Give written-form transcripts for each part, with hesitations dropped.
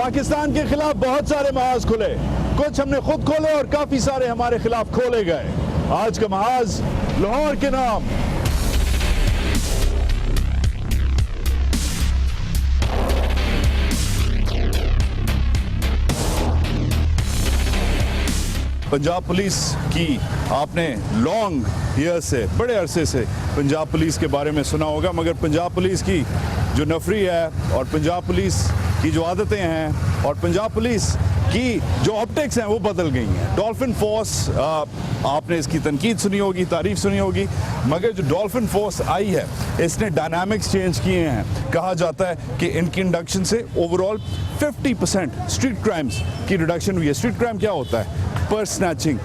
पाकिस्तान के खिलाफ बहुत सारे महाज खुले, कुछ हमने खुद खोले और काफी सारे हमारे खिलाफ खोले गए। आज का महाज लाहौर के नाम। पंजाब पुलिस की आपने लॉन्ग ईयर से, बड़े अरसे से पंजाब पुलिस के बारे में सुना होगा, मगर पंजाब पुलिस की जो नफरी है और पंजाब पुलिस की जो आदतें हैं और पंजाब पुलिस की जो ऑप्टिक्स हैं वो बदल गई हैं। डॉल्फिन फोर्स, आपने इसकी तनकीद सुनी होगी, तारीफ सुनी होगी, मगर जो डॉल्फिन फोर्स आई है इसने डायनामिक्स चेंज किए हैं। कहा जाता है कि इनकी इंडक्शन से ओवरऑल 50% स्ट्रीट क्राइम्स की रिडक्शन हुई है। स्ट्रीट क्राइम क्या होता है? पर्स स्नैचिंग,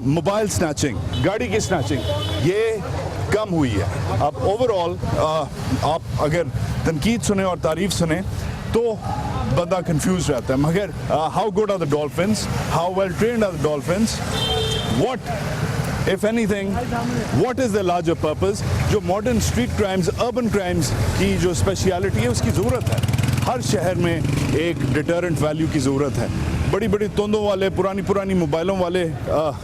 मोबाइल स्नैचिंग, गाड़ी की स्नैचिंग, ये कम हुई है। अब ओवरऑल आप अगर तनकीद सुने और तारीफ सुने तो बंदा कंफ्यूज रहता है, मगर how good are the dolphins, how well trained are the dolphins, what if anything, what is the larger purpose? जो modern street crimes, urban crimes की जो स्पेशलिटी है उसकी ज़रूरत है। हर शहर में एक डिटरेंट वैल्यू की ज़रूरत है। बड़ी बड़ी तोंदों वाले, पुरानी मोबाइलों वाले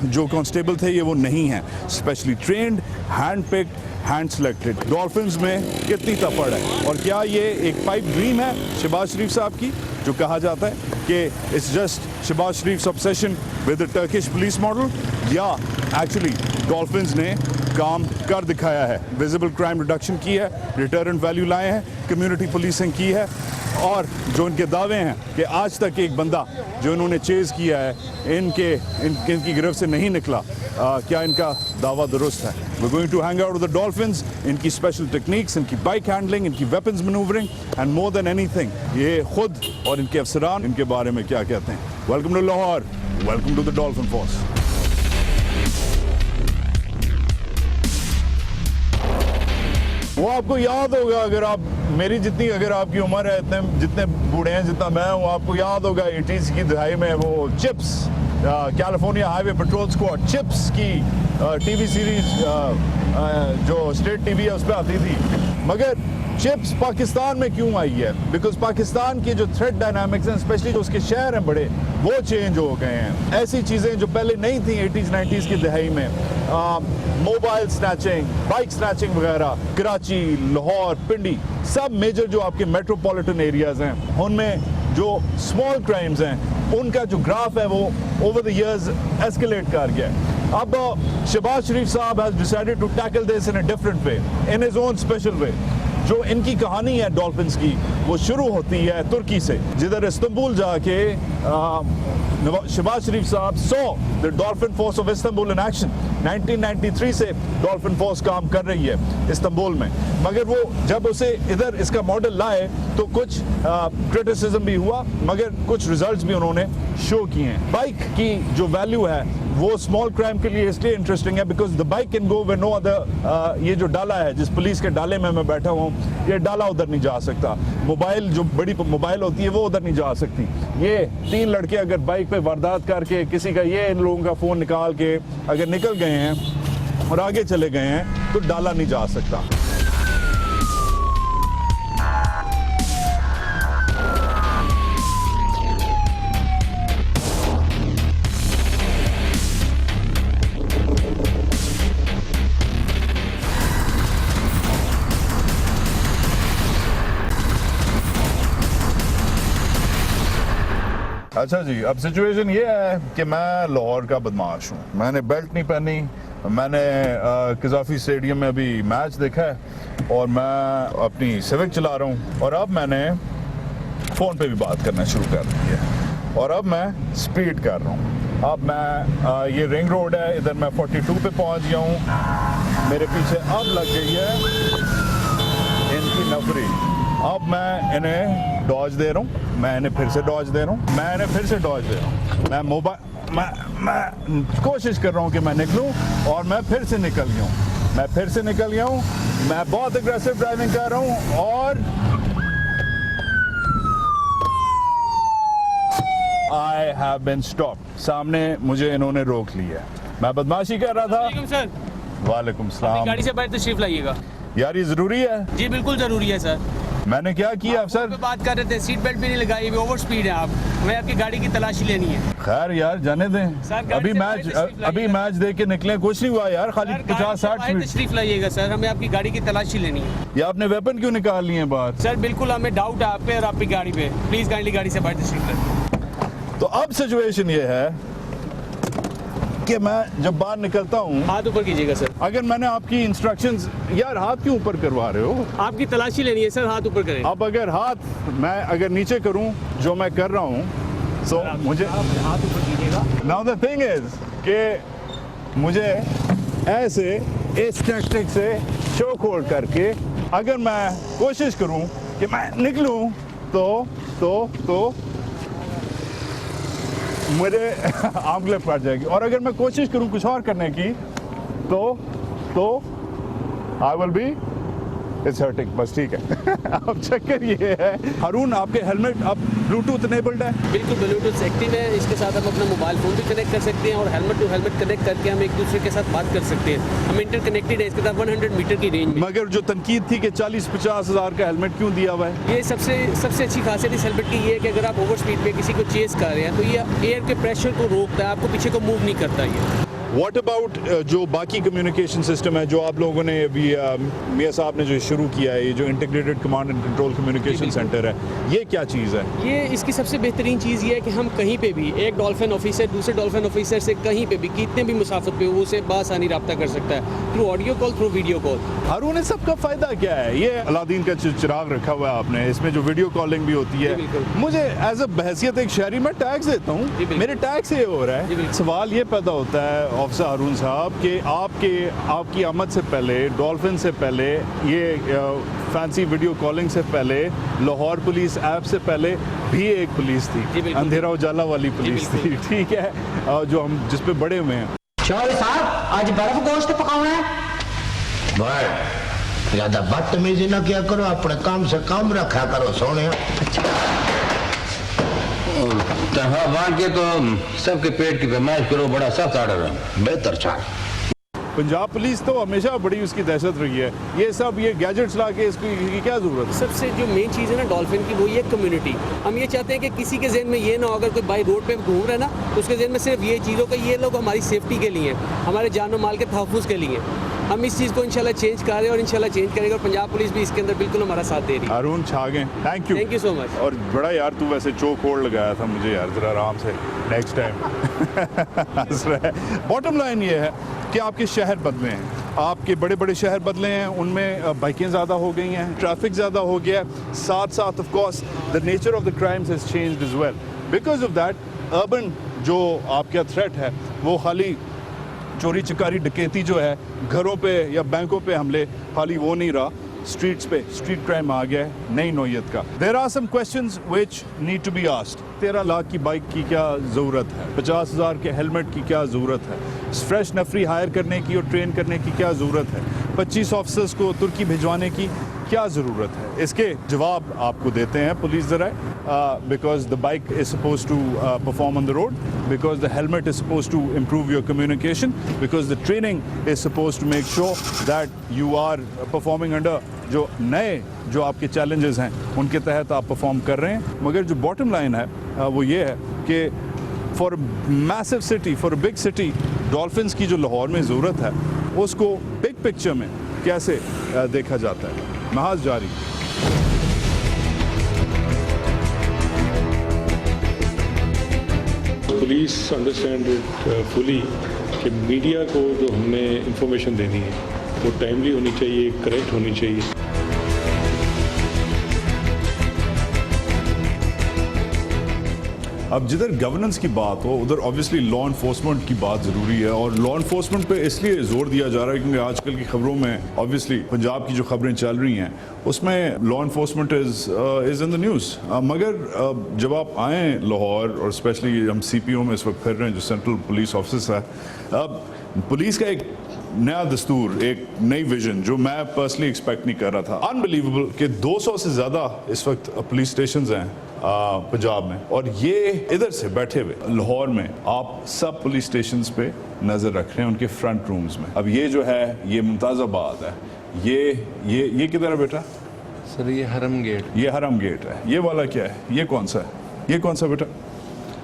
जो कांस्टेबल थे ये वो नहीं हैं। Specially trend, hand picked, hand selected. Dolphins में कितनी तपड़ है, और क्या ये एक पाइप ड्रीम है शहबाज शरीफ साहब की, जो कहा जाता है कि it's just Shahbaz Sharif obsession with the Turkish police model, या एक्चुअली डॉल्फिन्स ने काम कर दिखाया है, विजिबल क्राइम रिडक्शन की है, डिटरेंट वैल्यू लाए हैं, कम्युनिटी पुलिसिंग की है, और जो इनके दावे हैं कि आज तक एक बंदा जो इन्होंने चेज़ किया है इनकी गिरफ्त से नहीं निकला, क्या इनका दावा दुरुस्त है? We're going to hang out with the dolphins, इनकी स्पेशल टेक्निक्स, इनकी बाइक हैंडलिंग, इनकी weapons manoeuvring, and more than anything ये खुद और इनके अफसरान इनके बारे में क्या कहते हैं। Welcome to Lahore, welcome to the dolphin force. वो आपको याद होगा, अगर आप मेरी जितनी, अगर आपकी उम्र है, इतने जितने बूढ़े हैं जितना मैं हूँ, आपको याद होगा 80s की दहाई में वो chips, California highway petrol squad, chips की टीवी सीरीज जो स्टेट टीवी है उस पर आती थी। मगर चिप्स पाकिस्तान में क्यों आई है? बिकॉज पाकिस्तान के जो थ्रेट डायनामिक्स हैं, स्पेशली जो उसके शहर हैं बड़े, वो चेंज हो गए हैं। ऐसी चीज़ें जो पहले नहीं थी 80s 90s की दहाई में, मोबाइल स्नैचिंग, बाइक स्नैचिंग वगैरह, कराची, लाहौर, पिंडी, सब मेजर जो आपके मेट्रोपॉलिटन एरियाज हैं, उनमें जो स्मॉल क्राइम्स हैं उनका जो ग्राफ है वो ओवर द इयर्स एस्केलेट कर गया है। अब Shahbaz Sharif Sahab has decided to tackle this in a different way, in his own special way. जो इनकी कहानी है डॉल्फिन्स की, वो शुरू होती है तुर्की से, जिधर इस्तांबुल जाके शहबाज शरीफ साहब saw the dolphin force of Istanbul in action. 1993 से डॉल्फिन फोर्स काम कर रही है इस्तांबुल में, मगर वो जब उसे इधर इसका मॉडल लाए तो कुछ क्रिटिसिज्म भी हुआ, मगर कुछ रिजल्ट्स भी उन्होंने शो किए हैं। बाइक की जो वैल्यू है वो स्मॉल क्राइम के लिए इसलिए इंटरेस्टिंग है because the bike can go where no other. ये जो डाला है, जिस पुलिस के डाले में मैं बैठा हूँ, ये डाला उधर नहीं जा सकता। मोबाइल, जो बड़ी मोबाइल होती है वो उधर नहीं जा सकती। ये 3 लड़के अगर बाइक पे वारदात करके किसी का, ये इन लोगों का फ़ोन निकाल के अगर निकल गए हैं और आगे चले गए हैं तो डाला नहीं जा सकता। अच्छा जी, अब सिचुएशन ये है कि मैं लाहौर का बदमाश हूँ। मैंने बेल्ट नहीं पहनी, मैंने कज़ाफ़ी स्टेडियम में अभी मैच देखा है और मैं अपनी सिविक चला रहा हूँ, और अब मैंने फ़ोन पे भी बात करना शुरू कर दी है, और अब मैं स्पीड कर रहा हूँ। अब मैं ये रिंग रोड है, इधर मैं 42 पे पहुँच गया हूँ। मेरे पीछे अब लग गई है इनकी नफरी। अब मैं इन्हें डॉज दे रहा हूँ, मैं इन्हें फिर से डॉज दे रहा हूँ, मैं इन्हें फिर से डॉज दे रहा हूँ। मैं मोबाइल, मैं कोशिश कर रहा हूँ कि मैं निकलूँ, और मैं फिर से निकल गया हूँ, मैं फिर से निकल गया हूँ। मैं बहुत एग्रेसिव ड्राइविंग कर रहा हूँ, और आई हैव बीन स्टॉप्ड। सामने मुझे इन्होंने रोक लिया। मैं बदमाशी कर रहा था। सर, वालेकुम सलाम। गाड़ी से बैठ तशरीफ लाइएगा। यार ये जरूरी है? जी बिल्कुल जरूरी है सर। मैंने क्या किया अफसर? पे बात कर रहे थे, सीट बेल्ट भी नहीं लगाई, ओवर स्पीड है आप, हमें आपकी गाड़ी की तलाशी लेनी है। खैर यार जाने दें, सर, गाड़ी अभी से मैच बाहर तशरीफ अभी लाइएगा। मैच देख के निकले, कुछ नहीं हुआ यार, खाली 50-60 मिनट मिनट। तशरीफ लाइएगा सर, हमें आपकी गाड़ी की तलाशी लेनी है। ये आपने वेपन क्यों निकाल लिए हैं बाहर? सर बिल्कुल हमें डाउट है आप पे और आपकी गाड़ी पे, प्लीज काइंडली गाड़ी से बाहर तशरीफ लाइए। तो अब सिचुएशन ये है कि मैं जब बाहर निकलता हूँ, हाथ ऊपर कीजिएगा सर। अगर मैंने आपकी इंस्ट्रक्शंस, यार हाथ क्यों ऊपर करवा रहे हो? आपकी तलाशी लेनी है सर, हाथ ऊपर करें। अब अगर हाथ मैं अगर नीचे करूं जो मैं कर रहा हूं, तो मुझे हाथ ऊपर कीजिएगा। नाउ द थिंग इज कि मुझे ऐसे इस टैक्टिक से चोक होल्ड करके अगर मैं कोशिश करूं कि मैं निकलूं तो मुझे आंगले फट जाएगी, और अगर मैं कोशिश करूं कुछ और करने की तो I will be it's hurting, बस ठीक है। अब चक्कर ये है, हारून आपके हेलमेट अब ब्लूटूथ इनेबल्ड है? बिल्कुल ब्लूटूथ एक्टिव है, इसके साथ हम अपना मोबाइल फ़ोन भी कनेक्ट कर सकते हैं और हेलमेट टू हेलमेट कनेक्ट करके हम एक दूसरे के साथ बात कर सकते हैं। हम इंटर कनेक्टेड है, इसके साथ 100 मीटर की रेंज में। मगर जो तनकीद थी कि 40-50 हज़ार का हेलमेट क्यों दिया हुआ है? ये सबसे अच्छी खासियत इस हेलमेट की ये है कि अगर आप ओवर स्पीड में किसी को चेस कर रहे हैं तो ये एयर के प्रेशर को रोकता है, आपको पीछे को मूव नहीं करता ये। व्हाट अबाउट जो बाकी कम्युनिकेशन सिस्टम है जो आप लोगों ने अभी मियां साहब ने जो शुरू किया है, ये जो integrated command and control communication centre है, ये क्या चीज़ है? ये इसकी सबसे बेहतरीन चीज़ ये है कि हम कहीं पे भी एक डॉल्फिन ऑफिसर दूसरे डॉल्फिन ऑफिसर से कहीं पे भी कितने भी मुसाफिर पे हो उसे बासानी रब्ता कर सकता है, through audio call, through video call. Haroon, इस सबका फ़ायदा क्या है? ये अलादीन का चिराग रखा हुआ है आपने, इसमें जो वीडियो कॉलिंग भी होती है। मुझे एज अ बहसियत एक शहरी में टैक्स देता हूँ, मेरे टैक्स ये हो रहा है। सवाल ये पैदा होता है ऑफिसर हारून साहब कि आपकी आमद से पहले, डॉल्फिन से पहले, ये फैंसी वीडियो कॉलिंग से पहले, लाहौर पुलिस ऐप से पहले भी एक पुलिस थी, अंधेरा उजाला वाली पुलिस थी, ठीक है, जो हम जिस पे बड़े हुए हैं। चौधरी साहब आज बर्फ गोश्त पकाना है। भाई ज्यादा बदतमीजी ना किया करो, अपने काम से काम रखा करो सोने। हाँ बांध के तो सबके पेट की फरमाइश करो, बड़ा सख्त आर्डर है। बेहतर चाल। पंजाब पुलिस तो हमेशा बड़ी उसकी दहशत रही है, ये सब ये गैजेट्स ला के इसकी क्या ज़रूरत है? सबसे जो मेन चीज़ है ना डॉल्फिन की, वो ये कम्युनिटी। हम ये चाहते हैं कि किसी के जहन में ये ना हो, अगर कोई बाई रोड पे घूम रहा है ना तो उसके जहन में सिर्फ ये चीज़ों का, ये लोग हमारी सेफ्टी के लिए, हमारे जान माल के तहफ़्फ़ुज़ के लिए। हम इस चीज़ को इंशाल्लाह चेंज कर रहे हैं और इंशाल्लाह चेंज करेंगे, और पंजाब पुलिस भी इसके अंदर बिल्कुल हमारा साथ दे रही है। हारून छागे, थैंक यू सो मच। और बड़ा यार तू वैसे चोक होल्ड लगाया था मुझे यार, जरा आराम से नेक्स्ट टाइम। बॉटम लाइन ये है कि आपके शहर बदले हैं, आपके बड़े बड़े शहर बदले हैं, उनमें बाइकें ज़्यादा हो गई हैं, ट्रैफिक ज़्यादा हो गया है, साथ साथ of course the nature of the crimes has changed as well. Because of that urban जो आपका थ्रेट है वो खाली चोरी चकारी डकैती जो है, घरों पे या बैंकों पे हमले, खाली वो नहीं रहा, स्ट्रीट्स पे स्ट्रीट क्राइम आ गया है नई नौयत का। There are some questions which need to be asked. 13 lakh की बाइक की क्या ज़रूरत है? 50 हज़ार के हेलमेट की क्या ज़रूरत है? फ्रेश नफरी हायर करने की और ट्रेन करने की क्या ज़रूरत है? 25 ऑफिसर्स को तुर्की भिजवाने की क्या ज़रूरत है? इसके जवाब आपको देते हैं पुलिस ज़रा, because the bike is suppose to perform on the road, because the helmet is suppose to improve your communication, because the training is suppose to make sure that you are performing under जो नए जो आपके challenges हैं उनके तहत आप perform कर रहे हैं। मगर जो बॉटम लाइन है वो ये है कि for massive city, for a big city, dolphins की जो लाहौर में ज़रूरत है उसको बिग पिक्चर में कैसे देखा जाता है। महाज जारी। पुलिस अंडरस्टैंड इट फुली कि मीडिया को जो हमने इंफॉर्मेशन देनी है वो टाइमली होनी चाहिए, करेक्ट होनी चाहिए। अब जिधर गवर्नेंस की बात हो उधर ऑब्वियसली लॉ इन्फोर्समेंट की बात ज़रूरी है, और लॉ इन्फोर्समेंट पे इसलिए जोर दिया जा रहा है क्योंकि आजकल की खबरों में ऑब्वियसली पंजाब की जो खबरें चल रही हैं उसमें law enforcement is in the news. मगर जब आप आएँ लाहौर, और स्पेशली हम CPO में इस वक्त फिर रहे हैं जो सेंट्रल पुलिस ऑफिस है, अब पुलिस का एक नया दस्तूर, एक नई विजन जो मैं पर्सनली एक्सपेक्ट नहीं कर रहा था। अनबिलीवेबल कि 200 से ज़्यादा इस वक्त पुलिस स्टेशंस हैं पंजाब में, और ये इधर से बैठे हुए लाहौर में आप सब पुलिस स्टेशंस पे नज़र रख रहे हैं उनके फ्रंट रूम्स में। अब ये जो है ये मुमताज़ाबाद है, ये किधर है बेटा? सर ये हरम गेट, ये हरम गेट है। ये वाला क्या है? ये कौन सा है? ये कौन सा बेटा?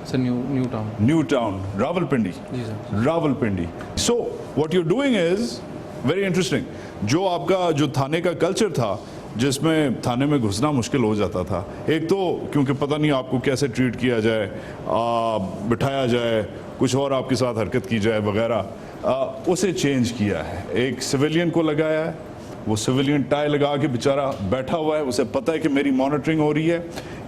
Sir new town. New town, Rawalpindi. Ji sir. Rawalpindi. So what you doing is very interesting. जो आपका जो थाने का कल्चर था, जिसमें थाने में घुसना मुश्किल हो जाता था, एक तो क्योंकि पता नहीं आपको कैसे ट्रीट किया जाए, बिठाया जाए, कुछ और आपके साथ हरकत की जाए वगैरह, उसे चेंज किया है। एक सिविलियन को लगाया है, वो सिविलियन टाई लगा के बेचारा बैठा हुआ है, उसे पता है कि मेरी मॉनिटरिंग हो रही है।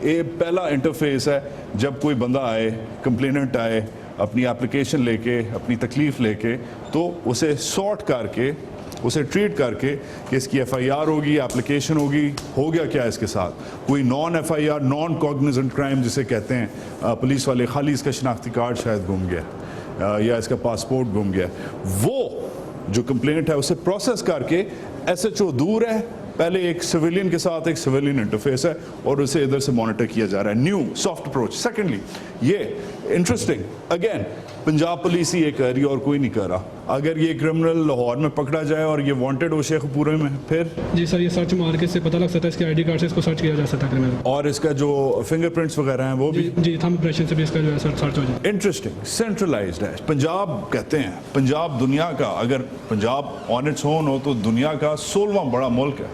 ये पहला इंटरफेस है जब कोई बंदा आए, कंप्लेनेंट आए अपनी एप्लीकेशन लेके, अपनी तकलीफ़ लेके, तो उसे सॉर्ट करके, उसे ट्रीट करके कि इसकी एफआईआर होगी, एप्लीकेशन होगी, हो गया क्या इसके साथ, कोई non FIR, non Cognizant crime जिसे कहते हैं पुलिस वाले, खाली इसका शनाख्ती कार्ड शायद गुम गया या इसका पासपोर्ट गुम गया, वो जो कंप्लेंट है उसे प्रोसेस करके एसएचओ दूर है, पहले एक सिविलियन के साथ एक सिविलियन इंटरफेस है और उसे इधर से मॉनिटर किया जा रहा है। New soft approach. सेकेंडली, ये इंटरेस्टिंग, अगेन पंजाब पुलिस ही ये कर रही है और कोई नहीं कर रहा। अगर ये क्रिमिनल लाहौर में पकड़ा जाए और ये वांटेड हो शेखपुरे में, फिर जी सर, ये सर्च मार के से पता लग सकता है, इसके आईडी कार्ड से इसको सर्च किया जा सकता है क्रिमिनल, और इसका जो फिंगरप्रिंट्स वगैरह हैं वो भी जी थंब इंप्रेशन से भी इसका जो है सर्च हो जाए। इंटरेस्टिंग, सेंट्रलाइज्ड है। पंजाब कहते हैं, पंजाब दुनिया का, अगर पंजाब ऑन इट्स ओन हो तो दुनिया का 16वां बड़ा मुल्क है।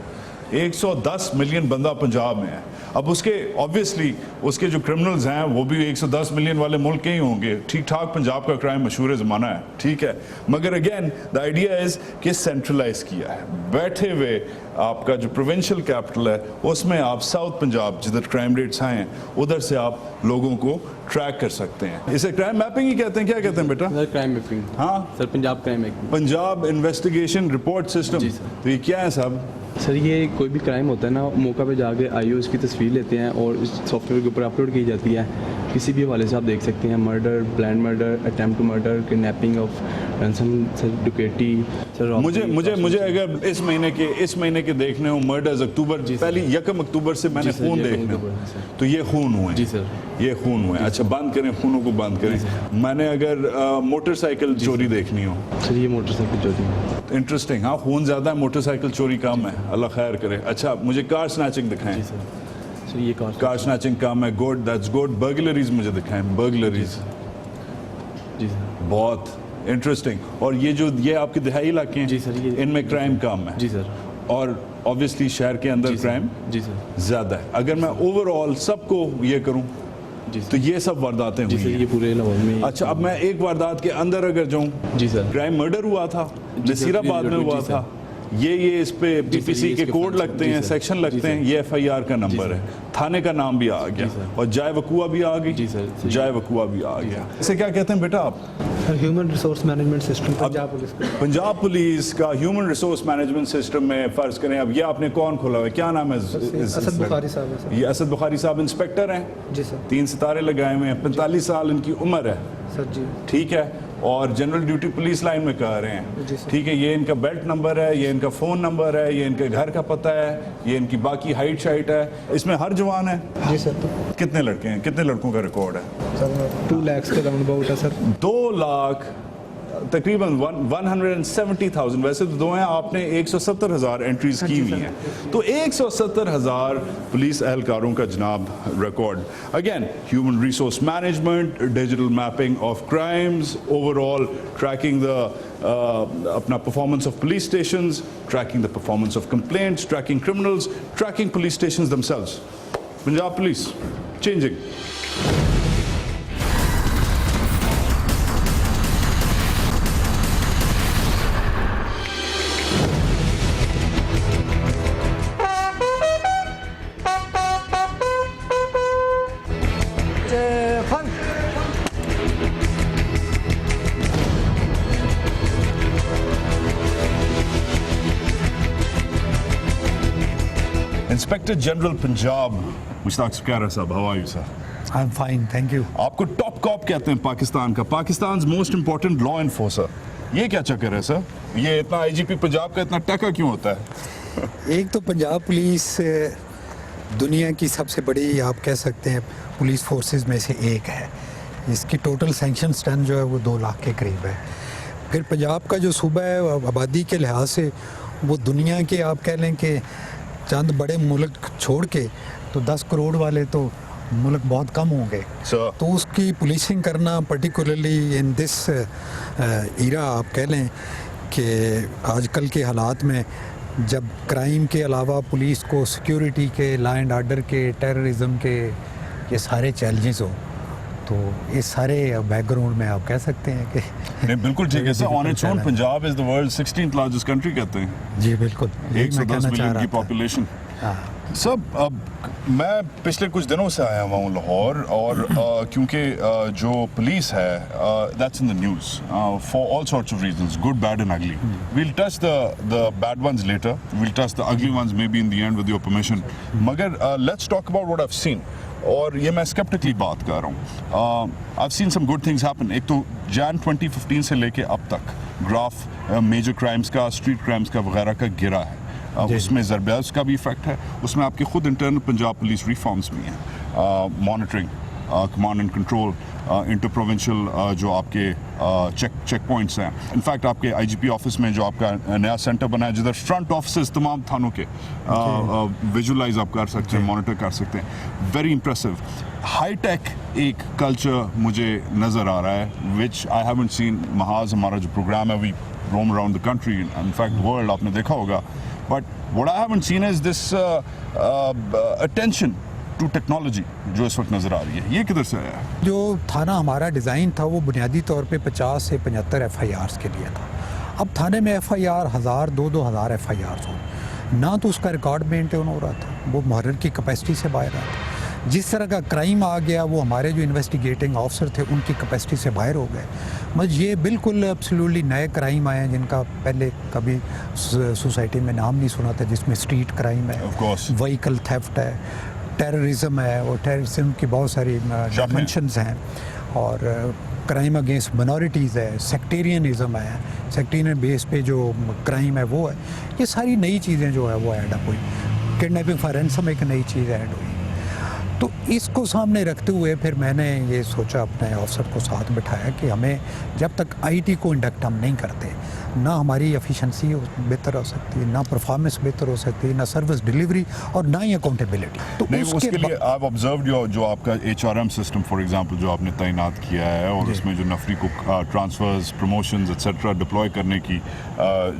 110 मिलियन बंदा पंजाब में है। अब उसके ऑब्वियसली उसके जो क्रिमिनल्स हैं वो भी 110 मिलियन वाले मुल्क के ही होंगे। ठीक ठाक पंजाब का क्राइम मशहूर ज़माना है, ठीक है, मगर अगेन द आइडिया इज़ कि सेंट्रलाइज किया है। बैठे हुए आपका जो प्रोविंशियल कैपिटल है उसमें आप साउथ पंजाब जिधर क्राइम रेट्स हैं उधर से आप लोगों को ट्रैक कर सकते हैं। इसे क्राइम मैपिंग ही कहते हैं। क्या कहते हैं बेटा? Sir crime mapping. हाँ sir Punjab crime mapping, Punjab investigation report system. जी सर। तो ये क्या है साहब? सर ये कोई भी क्राइम होता है ना, मौका पे जाके आईओ इसकी तस्वीर लेते हैं और इस सॉफ्टवेयर के ऊपर अपलोड की जाती है। किसी भी हवाले से आप देख सकते हैं, murder, plan murder, attempt to murder, kidnapping of ransom, sir dacoity, sir मुझे अगर इस महीने के देखने हो मर्डर्स अक्टूबर, पहली 1 अक्टूबर से मैंने खून देखने हो तो ये खून हुए। जी सर, ये खून हुए। अच्छा, बंद करें, खूनों को बंद करें। मैंने अगर मोटरसाइकिल चोरी देखनी हो, सर ये मोटरसाइकिल चोरी। इंटरेस्टिंग। हाँ, खून ज़्यादा है, मोटरसाइकिल चोरी कम है, अल्लाह खैर करे। अच्छा, मुझे कार स्नैचिंग दिखाएं। जी सर, सर ये कार स्नैचिंग कम है, गुड, दैट्स गुड। बर्गलरीज मुझे दिखाएं, बर्गलरीज। जी सर, बहुत इंटरेस्टिंग। और ये आपके दिहाई इलाके हैं, जी सर, ये इनमें क्राइम कम है। जी सर, और ऑब्वियसली शहर के अंदर क्राइम जी सर ज़्यादा है। अगर मैं ओवरऑल सबको ये करूं जी तो ये सब वारदातें जी हुई सर, हैं। ये पूरे लाहौर में। अच्छा, अब मैं एक वारदात के अंदर अगर जाऊं, जी सर, क्राइम मर्डर हुआ था, जी नसीराबाद में हुआ जी सर। था, ये इस पे पीपीसी ये के इसके कोड फंक्शन- लगते जी हैं, सर, सेक्शन जी लगते सर। हैं, ये एफआईआर का नंबर है, थाने का नाम भी आ गया सर। और जाय वकुआ भी आ गई। जी सर, सही। जाय वकुआ भी आ गया। इसे क्या कहते हैं बेटा आप? Human resource management system Punjab police का। पंजाब पुलिस का ह्यूमन रिसोर्स मैनेजमेंट सिस्टम में फ़र्ज करें, अब ये आपने कौन खोला हुआ है, क्या नाम है? असद बुखारी साहब है सर। ये असद बुखारी साहब इंस्पेक्टर हैं, जी सर। 3 सितारे लगाए हुए हैं, 45 साल इनकी उम्र है, सर जी। ठीक है, और जनरल ड्यूटी पुलिस लाइन में कर रहे हैं, जी सर। ठीक है। ये इनका बेल्ट नंबर है, ये इनका फ़ोन नंबर है, ये इनके घर का पता है, ये इनकी बाकी हाइट शाइट है। इसमें हर जवान है। जी सर। कितने लड़के हैं, कितने लड़कों का रिकॉर्ड है? सर 2 लाख के राउंड अबाउट है सर। 2 लाख तकरीबन 170,000, वैसे तो 2 हैं, आपने 170,000 एंट्रीज की हुई हैं, तो 170,000 पुलिस एहलकारों का जनाब record. Again, human resource management, digital mapping of crimes, overall tracking the अपना performance of police stations, tracking the performance of complaints, tracking criminals, tracking police stations themselves. Punjab police changing. Inspector general Punjab Mushtaq Sukhera साहब, how are you sir? I am fine, thank you. आपको top cop कहते हैं पाकिस्तान का, Pakistan most important law enforcer. ये क्या चक्कर है sir? ये इतना आईजीपी पंजाब का इतना टका क्यों होता है? एक तो पंजाब पुलिस दुनिया की सबसे बड़ी, आप कह सकते हैं, पुलिस फोर्सेस में से एक है। इसकी टोटल सैंक्शन स्ट्रेंथ जो है वो 2 लाख के करीब है। फिर पंजाब का जो सूबा है आबादी के लिहाज से वो दुनिया के, आप कह लें कि चंद बड़े मुल्क छोड़ के तो 10 करोड़ वाले तो मुल्क बहुत कम होंगे। Sir. तो उसकी पुलिसिंग करना पर्टिकुलरली इन दिस ईरा आप कह लें कि आजकल के हालात में जब क्राइम के अलावा पुलिस को सिक्योरिटी के, लॉ एंड ऑर्डर के, टेररिज्म के ये सारे चैलेंजेस हो, तो इस सारे बैकग्राउंड में आप कह सकते हैं कि नहीं बिल्कुल ठीक है sir. On its own Punjab is the world 16th largest country कहते हैं। जी बिल्कुल, यही मैं 110 कहना चाह मिलियन रहा की था। पॉपुलेशन। हाँ। सब अब मैं पिछले कुछ दिनों से आया हुआ हूँ लाहौर, और क्योंकि जो पुलिस है that's in the news for all sorts of reasons, good bad and ugly. We'll touch the bad ones later, we'll touch the ugly ones maybe in the end with your permission, मगर let's talk about what I have seen. और ये मैं sceptically बात कर रहा हूँ। I have seen some good things happen. एक तो जैन 2015 से लेके अब तक ग्राफ मेजर क्राइम्स का, स्ट्रीट क्राइम्स का वगैरह का गिरा है। उसमें ज़रब्याज का भी इफेक्ट है, उसमें आपके खुद इंटरनल पंजाब पुलिस रिफॉर्म्स भी हैं, monitoring, command and control, inter provincial जो आपके चेक पॉइंट्स हैं। इनफैक्ट आपके आईजीपी ऑफिस में जो आपका नया सेंटर बना है जिधर फ्रंट ऑफिस तमाम थानों के विजुलाइज आप कर सकते हैं, मॉनिटर कर सकते हैं। वेरी इंप्रेसिव हाईटेक एक कल्चर मुझे नज़र आ रहा है विच आई हैवंट सीन। महाज हमारा जो प्रोग्राम है we roam around the country, in fact world, आपने देखा होगा, but what I haven't seen is this attention to technology जो इस वक्त नज़र आ रही है। ये किधर से आया है? जो थाना हमारा डिज़ाइन था वो बुनियादी तौर पे 50 से 75 FIRs के लिए था। अब थाने में FIR 1000, 2-2000 FIRs हो, ना तो उसका रिकॉर्ड मेंटेन हो रहा था, वो मुहर्रिर की कैपेसिटी से बाहर था। जिस तरह का क्राइम आ गया वो हमारे जो इन्वेस्टिगेटिंग ऑफिसर थे उनकी कैपेसिटी से बाहर हो गए। बस ये बिल्कुल एब्सोल्युटली नए क्राइम आए हैं जिनका पहले कभी सोसाइटी में नाम नहीं सुना था, जिसमें स्ट्रीट क्राइम है, Of course. व्हीकल थेफ्ट है, टेररिज्म है, और टेररिज्म की बहुत सारी डायमेंशंस हैं, और क्राइम अगेंस्ट मिनॉरिटीज़ है, सेक्टेरियनिज़म है, सेक्टेरियन बेस पे जो क्राइम है वो है। ये सारी नई चीज़ें जो है वो ऐड अप हुई। किडनैपिंग फॉर रैंसम एक नई चीज़ ऐड हुई। तो इसको सामने रखते हुए फिर मैंने ये सोचा, अपने ऑफिसर को साथ बिठाया कि हमें जब तक आईटी को इंडक्ट हम नहीं करते, ना हमारी एफिशिएंसी बेहतर हो सकती है, ना परफॉर्मेंस बेहतर हो सकती है, ना सर्विस डिलीवरी, और ना ही अकाउंटेबिलिटी। तो नहीं, उसके लिए आप ऑब्जर्व जो आपका HRM सिस्टम फॉर एग्जांपल जो आपने तैनात किया है, और उसमें जो नफरी को ट्रांसफर्स, प्रमोशंस एट्सेट्रा डिप्लॉय करने की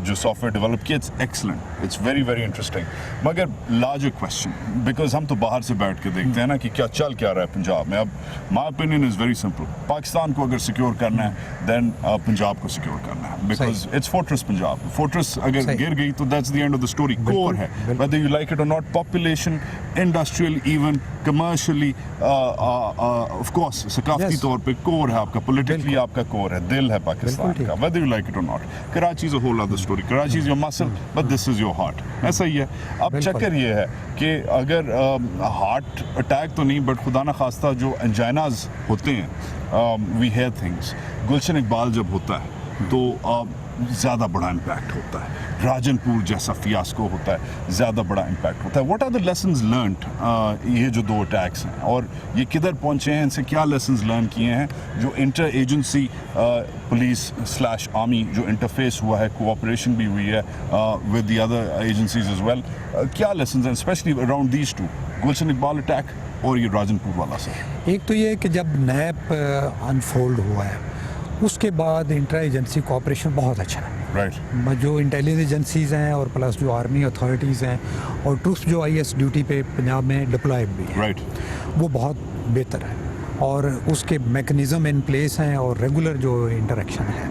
जो सॉफ्टवेयर डेवलप किया, it's excellent, it's very very interesting. मगर लार्जर क्वेश्चन, बिकॉज हम तो बाहर से बैठ के देखते हैं ना कि क्या रहा है पंजाब में। अब my opinion is very simple, Pakistan को अगर सिक्योर करना है देन पंजाब को सिक्योर करना है, because it's fortress Punjab. Fortress अगर गिर गई तो that's the end of the story. Core है, whether you like it or not, population, industrial, even commercially, of course सकाफती तौर पे कोर है आपका, politically आपका कोर है, दिल है पाकिस्तान का, whether you like it or not। Karachi is a whole other story, Karachi is your muscle, but this is your heart। ऐसा ही है। अब चक्कर ये है कि अगर हार्ट अटैक तो नहीं, बट खुदा न खास्ता जो एंजाइनाज होते हैं, वी हेयर थिंग्स, गुलशन इकबाल जब होता है तो ज़्यादा बड़ा इम्पैक्ट होता है, राजनपुर जैसा फियास्को होता है, ज़्यादा बड़ा इम्पैक्ट होता है। What are the lessons learned ये जो 2 अटैक्स हैं, और ये किधर पहुँचे हैं, इनसे क्या लेसन्स लर्न किए हैं, जो इंटर एजेंसी पुलिस / आर्मी जो इंटरफेस हुआ है, कोऑपरेशन भी हुई है with the other agencies as well, क्या लेसन्स हैं specially around these 2, Gulshan Iqbal attack और ये राजनपुर वाला सर? एक तो ये कि जब नैप अनफोल्ड हुआ है उसके बाद इंटर एजेंसी कोऑपरेशन बहुत अच्छा है। राइट। जो इंटेलिजेंस एजेंसीज़ हैं और प्लस जो आर्मी अथॉरिटीज़ हैं और ट्रूप्स जो IS ड्यूटी पे पंजाब में डिप्लॉयड भी हैं, राइट, वो बहुत बेहतर है, और उसके मैकेनिज़्म इन प्लेस हैं, और रेगुलर जो इंटरेक्शन है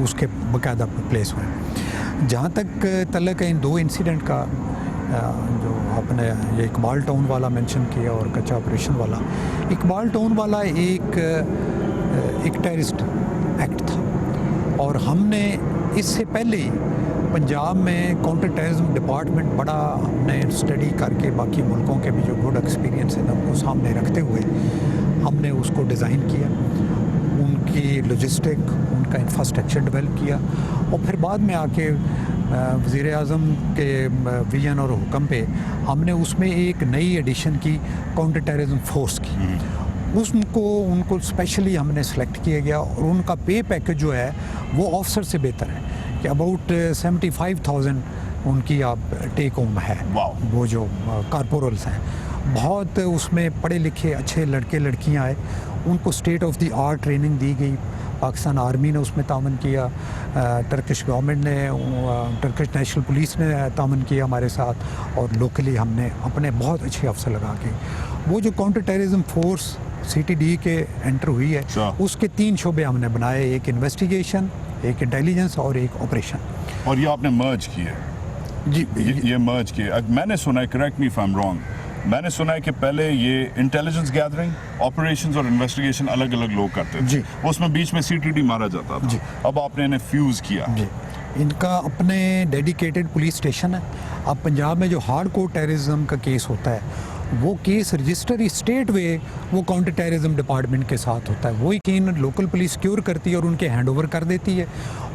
उसके बाकायदा प्लेस हुए। जहाँ तक तल्लक है इन 2 इंसिडेंट का, जो आपने ये इकबाल टाउन वाला मेंशन किया और कच्चा ऑपरेशन वाला, इकबाल टाउन वाला एक टेररिस्ट एक्ट था, और हमने इससे पहले ही पंजाब में काउंटर टेररिज्म डिपार्टमेंट बड़ा हमने स्टडी करके बाकी मुल्कों के भी जो गुड एक्सपीरियंस है उनको सामने रखते हुए हमने उसको डिज़ाइन किया, उनकी लॉजिस्टिक, उनका इंफ्रास्ट्रक्चर डेवलप किया, और फिर बाद में आके वज़ीर आज़म के विजन और हुक्म पे हमने उसमें एक नई एडिशन की काउंटर टेररिज्म फोर्स की। उनको स्पेशली हमने सेलेक्ट किया गया, और उनका पे पैकेज जो है वो ऑफिसर से बेहतर है कि अबाउट 75,000 उनकी अब टेक होम है। वाह। वो जो कारपोरल्स हैं, बहुत उसमें पढ़े लिखे अच्छे लड़के लड़कियां आए, उनको state of the art training दी गई। पाकिस्तान आर्मी ने उसमें तामन किया, टर्किश गवर्नमेंट ने, टर्किश नेशनल पुलिस ने तामन किया हमारे साथ, और लोकली हमने अपने बहुत अच्छे अफसर लगा के वो जो काउंटर टेररिज्म फोर्स CTD के एंटर हुई है, उसके 3 शोबे हमने बनाए, एक इन्वेस्टिगेशन, एक इंटेलिजेंस और एक ऑपरेशन। और ये आपने मर्ज किए जी, ये मर्ज किए। मैंने सुना है, correct me if I am wrong, मैंने सुना है कि पहले ये इंटेलिजेंस गैदरिंग, ऑपरेशंस और इन्वेस्टिगेशन अलग अलग लोग करते थे जी। उसमें बीच में CTD मारा जाता था जी। अब आपने इन्हें फ्यूज किया। जी, इनका अपने डेडिकेटेड पुलिस स्टेशन है। अब पंजाब में जो हार्ड कोर टेररिज्म का केस होता है, वो केस रजिस्टर स्टेट वे वो काउंटर टेररिज्म डिपार्टमेंट के साथ होता है। वही कीन लोकल पुलिस सिक्योर करती है और उनके हैंडओवर कर देती है,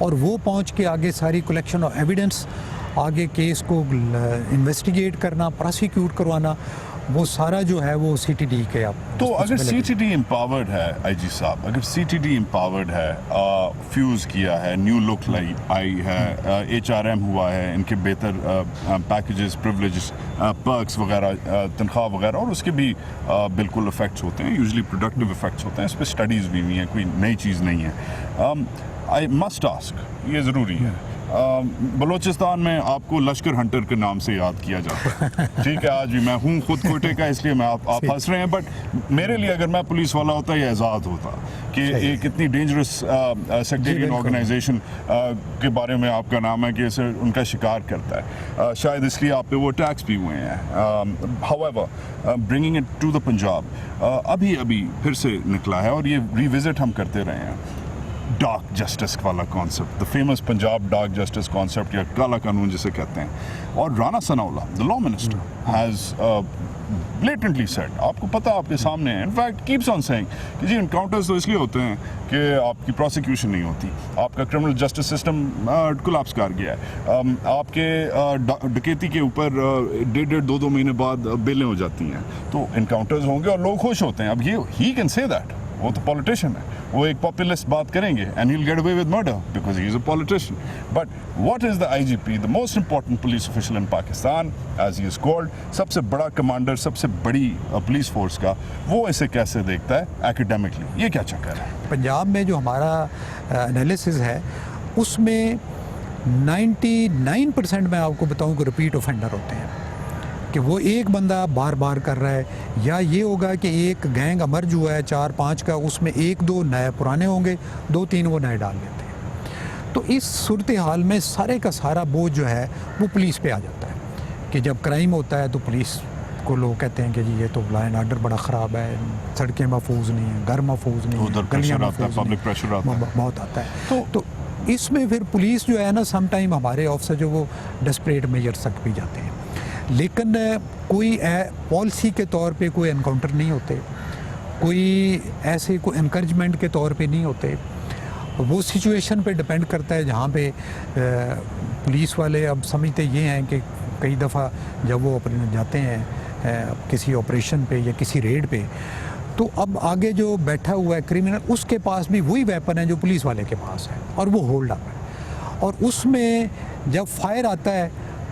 और वो पहुंच के आगे सारी कलेक्शन ऑफ एविडेंस, आगे केस को इन्वेस्टिगेट करना, प्रोसिक्यूट करवाना, वो सारा जो है वो CTD के आप। तो अगर CTD एम्पावर्ड है IG साहब, अगर CTD एम्पावर्ड है, फ्यूज किया है, न्यू लुक आई है, HRM हुआ है, इनके बेहतर पैकेजेस, प्रिविलेजेस, पर्क्स वगैरह, तनख्वाह वगैरह, और उसके भी बिल्कुल इफेक्ट्स होते हैं, यूजुअली प्रोडक्टिव इफेक्ट्स होते हैं, इस पर स्टडीज़ भी हुई हैं, कोई नई चीज़ नहीं है। आई मस्ट आस्क, ये ज़रूरी है, बलूचिस्तान में आपको लश्कर हंटर के नाम से याद किया जाता है, ठीक है? आज भी मैं हूँ खुद कोटे का, इसलिए मैं आप हंस रहे हैं, बट मेरे लिए अगर मैं पुलिस वाला होता ये एजाद होता कि एक इतनी डेंजरस सेक्टेरियन ऑर्गेनाइजेशन के बारे में आपका नाम है कि इसे उनका शिकार करता है, शायद इसलिए आप पे वो टैक्स भी हुए हैं। However, bringing it to the Punjab, अभी फिर से निकला है, और ये रिविजिट हम करते रहे हैं, डार्क जस्टिस वाला concept, the famous Punjab dark justice concept, या काला कानून जिसे कहते हैं। और Rana Sanaullah, the law minister, has blatantly said, आपको पता आपके सामने है, इनफैक्ट कीप्स ऑन सेइंग कि जी इनकाउंटर्स तो इसलिए होते हैं कि आपकी प्रोसिक्यूशन नहीं होती, आपका क्रिमिनल जस्टिस सिस्टम कोलैप्स कर गया है, आपके डकैती के ऊपर 1.5-2 महीने बाद बेलें हो जाती हैं, तो इनकाउंटर्स होंगे और लोग खुश होते हैं। अब ये ही कैन से दैट, वो तो पॉलिटिशियन है, वो एक पॉपुलिस्ट बात करेंगे and he will get away with murder because he is a politician. But what is the IGP, the most important police official in Pakistan, as he is called, सबसे बड़ा commander, सबसे बड़ी पुलिस फोर्स का, वो इसे कैसे देखता है एकेडमिकली? ये क्या चक्कर है? पंजाब में जो हमारा एनालिसिस है, उसमें 99% मैं आपको बताऊं कि रिपीट ऑफेंडर होते हैं, कि वो एक बंदा बार बार कर रहा है, या ये होगा कि एक गैंग अमर्ज हुआ है 4-5 का, उसमें 1-2 नए पुराने होंगे, 2-3 वो नए डाल देते हैं। तो इस सूरत हाल में सारे का सारा बोझ जो है वो पुलिस पे आ जाता है, कि जब क्राइम होता है तो पुलिस को लोग कहते हैं कि जी ये तो लॉ एंड ऑर्डर बड़ा ख़राब है, सड़कें महफूज नहीं हैं, घर महफूज नहीं है, गलियाँ महफूज पब्लिक प्रेशर आता है, बहुत आता है। तो इसमें फिर पुलिस जो है ना, सम टाइम हमारे ऑफिसर जो वो डेस्परेट मेजर्स तक भी जाते हैं, लेकिन कोई पॉलिसी के तौर पे कोई एनकाउंटर नहीं होते, कोई ऐसे कोई इनकरेजमेंट के तौर पे नहीं होते। वो सिचुएशन पे डिपेंड करता है, जहाँ पे पुलिस वाले अब समझते ये हैं कि कई दफ़ा जब वो अपने जाते हैं किसी ऑपरेशन पे या किसी रेड पे, तो अब आगे जो बैठा हुआ है क्रिमिनल, उसके पास भी वही वेपन है जो पुलिस वाले के पास है, और वो होल्ड अप है, और उसमें जब फायर आता है